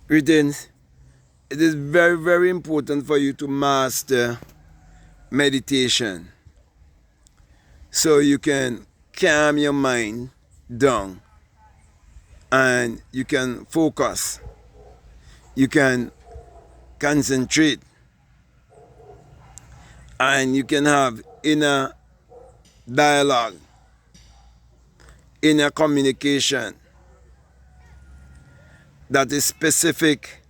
Greetings. It is very, very important for you to master meditation so you can calm your mind down and you can focus, you can concentrate, and you can have inner dialogue, inner communication that is specific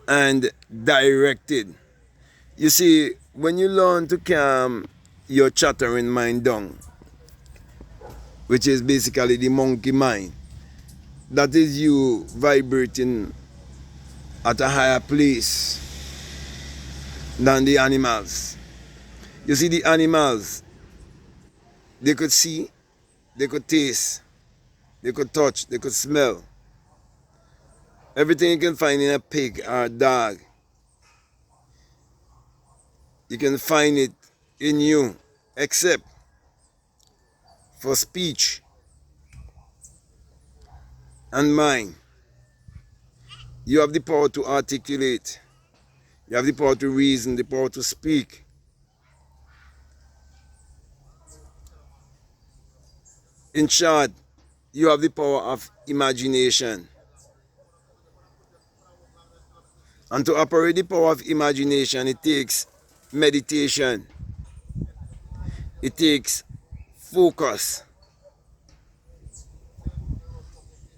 and directed. You see, when you learn to calm your chattering mind down, which is basically the monkey mind, that is you vibrating at a higher place than the animals. You see, the animals, they could see, they could taste, they could touch, they could smell. Everything you can find in a pig or a dog, you can find it in you, except for speech and mind. You have the power to articulate, you have the power to reason, the power to speak. In short, you have the power of imagination. And to operate the power of imagination, it takes meditation. It takes focus.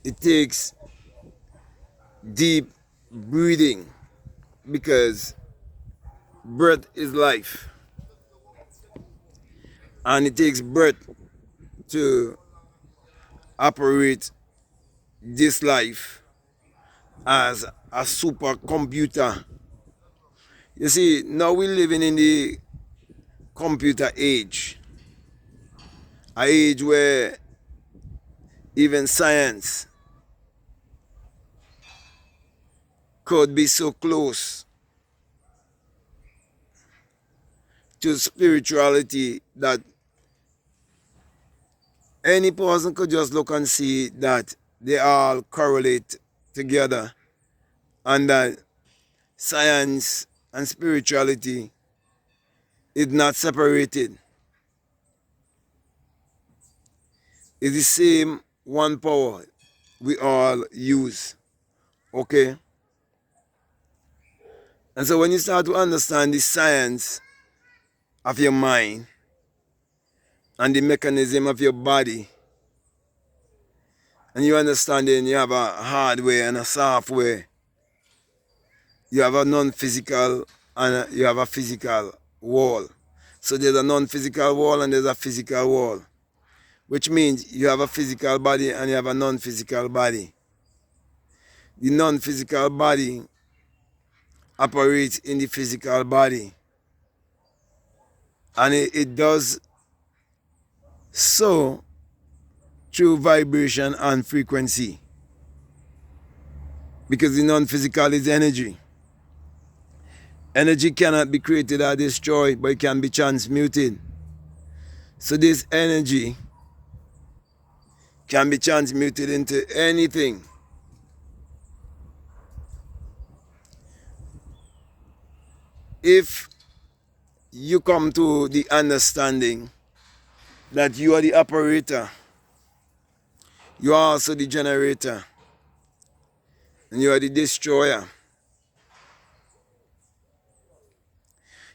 It takes deep breathing, because breath is life. And it takes breath to operate this life as a supercomputer. You see, now we're living in the computer age, an age where even science could be so close to spirituality that any person could just look and see that they all correlate together, and that science and spirituality is not separated. It's the same one power we all use. Okay? And so when you start to understand the science of your mind and the mechanism of your body, and you understand it, you have a hardware and a software, you have a non-physical and you have a physical wall. So there's a non-physical wall and there's a physical wall, which means you have a physical body and you have a non-physical body. The non-physical body operates in the physical body, and it does so through vibration and frequency, because the non-physical is energy. Energy cannot be created or destroyed, but it can be transmuted. So this energy can be transmuted into anything. If you come to the understanding that you are the operator, you are also the generator, and you are the destroyer.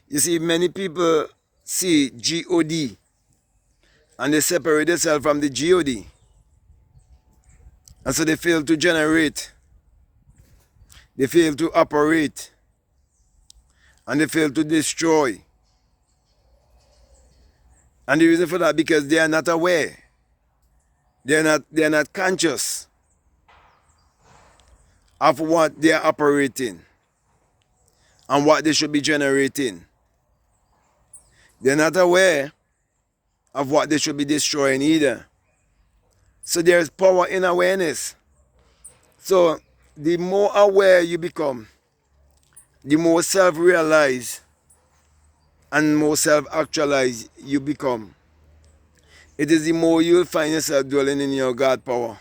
You see, many people see God and they separate themselves from the God. And so they fail to generate, they fail to operate, and they fail to destroy. And the reason for that, because they are not aware. They are not conscious of what they are operating and what they should be generating. They're not aware of what they should be destroying either. So there's power in awareness. So the more aware you become, the more self-realized and more self-actualized you become. It is the more you'll find yourself dwelling in your God power.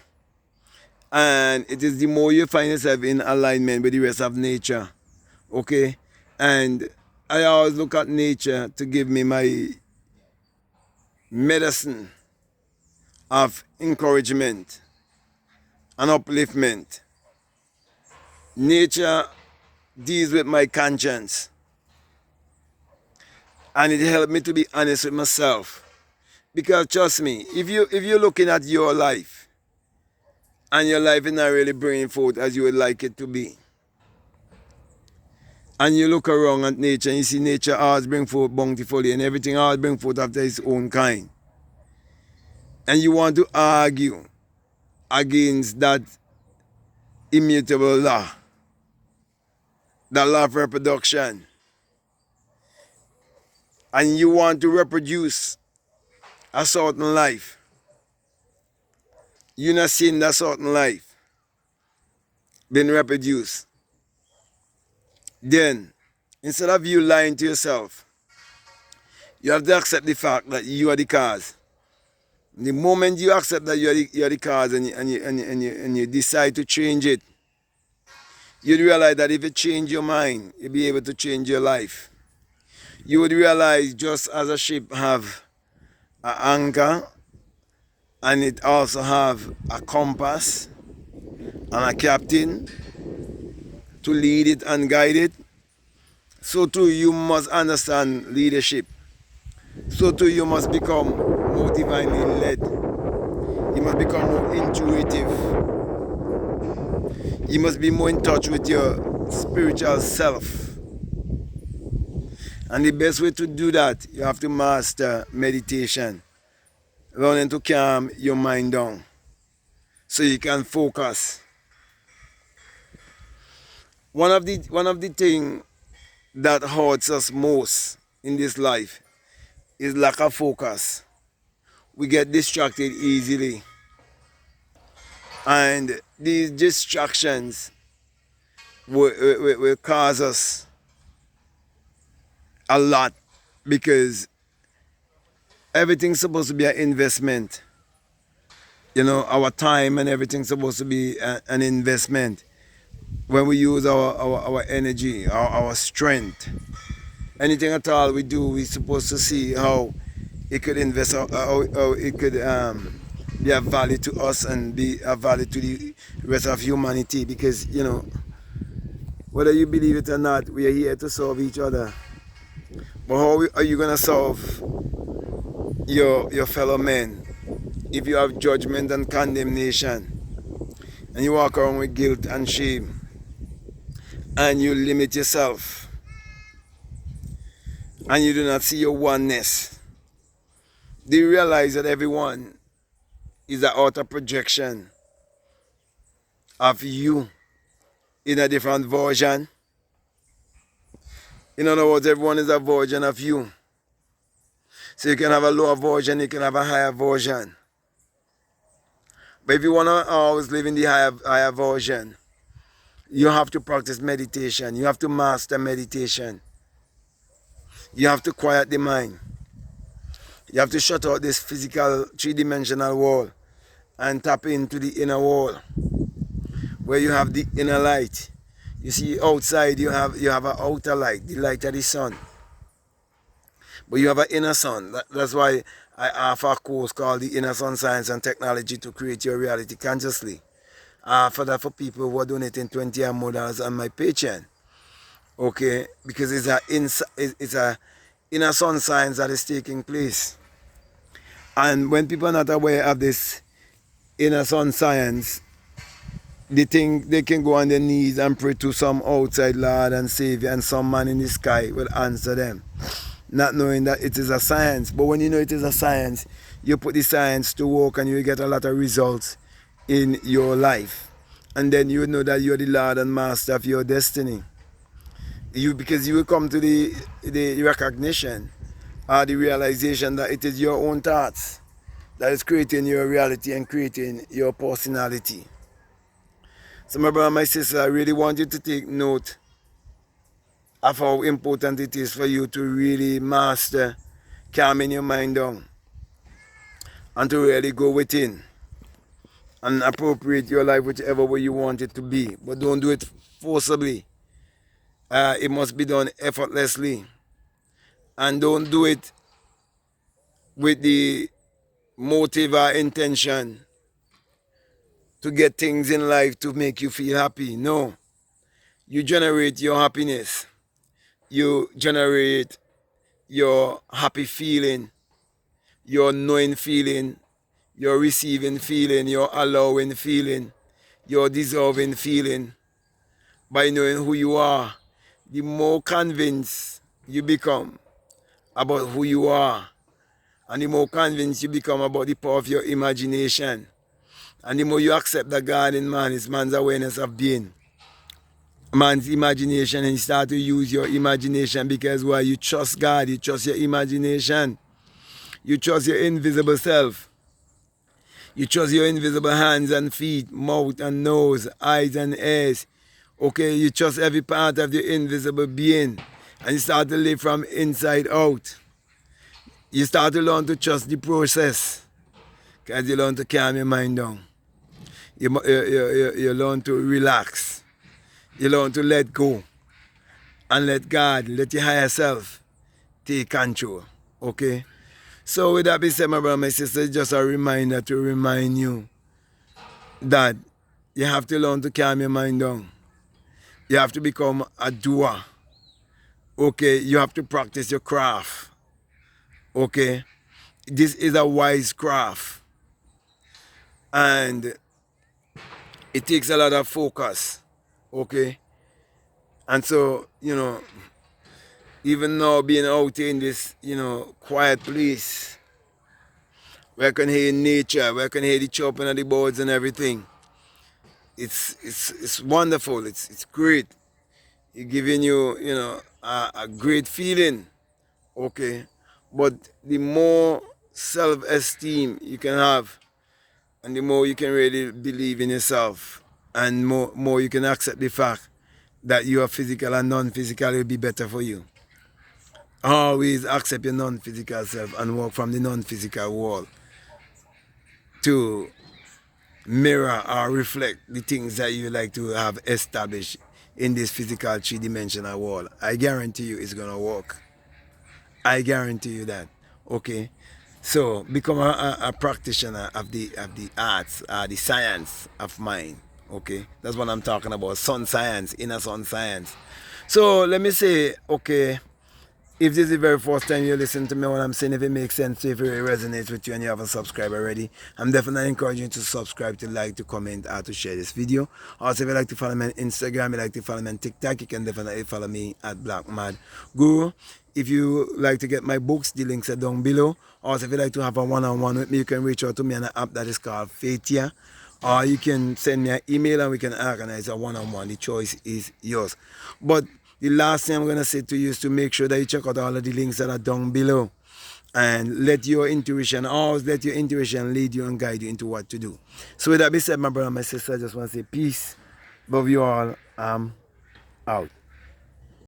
And it is the more you find yourself in alignment with the rest of nature. Okay? And I always look at nature to give me my medicine of encouragement and upliftment. Nature deals with my conscience, and it helped me to be honest with myself. Because trust me, if you're looking at your life and your life is not really bringing forth as you would like it to be, and you look around at nature and you see nature always bring forth bountifully and everything always bring forth after its own kind, and you want to argue against that immutable law, the law of reproduction, and you want to reproduce a certain life, you're not seeing that certain life being reproduced, then instead of you lying to yourself, you have to accept the fact that you are the cause. The moment you accept that you're the cause and you decide to change it, you'd realize that if you change your mind, you'll be able to change your life. You would realize just as a ship have an anchor and it also have a compass and a captain to lead it and guide it, so too you must understand leadership. So too you must become more divinely led. You must become more intuitive. You must be more in touch with your spiritual self. And the best way to do that, you have to master meditation. Learning to calm your mind down so you can focus. One of the things that hurts us most in this life is lack of focus. We get distracted easily. And these distractions will cause us a lot, because everything's supposed to be an investment. You know, our time and everything's supposed to be an investment. When we use our energy, our strength, anything at all we do, we're supposed to see how it could invest, how it could be of value to us and be of value to the rest of humanity. Because, you know, whether you believe it or not, we are here to serve each other. But how are you going to serve your fellow men if you have judgment and condemnation, and you walk around with guilt and shame, and you limit yourself, and you do not see your oneness? Do you realize that everyone is an outer projection of you in a different version? In other words, everyone is a version of you. So you can have a lower version, you can have a higher version. But if you want to always live in the higher version, you have to practice meditation. You have to master meditation. You have to quiet the mind. You have to shut out this physical three-dimensional world and tap into the inner world, where you have the inner light. You see, outside you have an outer light, the light of the sun. But you have an inner sun. That's why I offer a course called the Inner Sun Science and Technology to Create Your Reality Consciously. For that, for people who are donating $20 or more on my Patreon. Okay, because it's a inner sun science that is taking place. And when people are not aware of this inner sun science, they think they can go on their knees and pray to some outside Lord and Savior, and some man in the sky will answer them, not knowing that it is a science. But when you know it is a science, you put the science to work and you get a lot of results in your life. And then you know that you're the Lord and Master of your destiny. Because you will come to the recognition or the realization that it is your own thoughts that is creating your reality and creating your personality. So my brother and my sister, I really want you to take note of how important it is for you to really master calming your mind down and to really go within and appropriate your life whichever way you want it to be. But don't do it forcibly. It must be done effortlessly. And don't do it with the motive or intention to get things in life to make you feel happy. No. You generate your happiness. You generate your happy feeling, your knowing feeling, your receiving feeling, your allowing feeling, your deserving feeling by knowing who you are. The more convinced you become about who you are, and the more convinced you become about the power of your imagination, and the more you accept that God in man is man's awareness of being, man's imagination, and you start to use your imagination because why? You trust God, you trust your imagination, you trust your invisible self, you trust your invisible hands and feet, mouth and nose, eyes and ears. Okay, you trust every part of your invisible being, and you start to live from inside out. You start to learn to trust the process because you learn to calm your mind down. You learn to relax. You learn to let go and let God, let your higher self take control. Okay? So with that being said, my brother, my sister, it's just a reminder to remind you that you have to learn to calm your mind down. You have to become a doer. Okay? You have to practice your craft. Okay? This is a wise craft. And it takes a lot of focus. Okay? And so, even now being out in this, quiet place, where I can hear nature, where I can hear the chopping of the birds and everything. It's wonderful. It's great. It's giving you, a great feeling. Okay. But the more self-esteem you can have, and the more you can really believe in yourself, and more you can accept the fact that you are physical and non-physical, it will be better for you. Always accept your non-physical self and work from the non-physical world to mirror or reflect the things that you like to have established in this physical three-dimensional world. I guarantee you it's gonna work. I guarantee you that. Okay. So become a practitioner of the arts, the science of mind. Okay, that's what I'm talking about. Sun science, inner sun science. So let me say, okay, if this is the very first time you listen to me, what I'm saying, if it makes sense, if it resonates with you and you haven't subscribed already, I'm definitely encouraging you to subscribe, to like, to comment, or to share this video. Also, if you like to follow me on Instagram, you like to follow me on TikTok, you can definitely follow me at Black Mad Guru. If you like to get my books, the links are down below. Also, if you like to have a one-on-one with me, you can reach out to me on an app that is called Fatia. Or you can send me an email and we can organize a one-on-one. The choice is yours. But the last thing I'm going to say to you is to make sure that you check out all of the links that are down below. And let your intuition, always let your intuition lead you and guide you into what to do. So with that being said, my brother and my sister, I just want to say peace. Love you all. I'm out.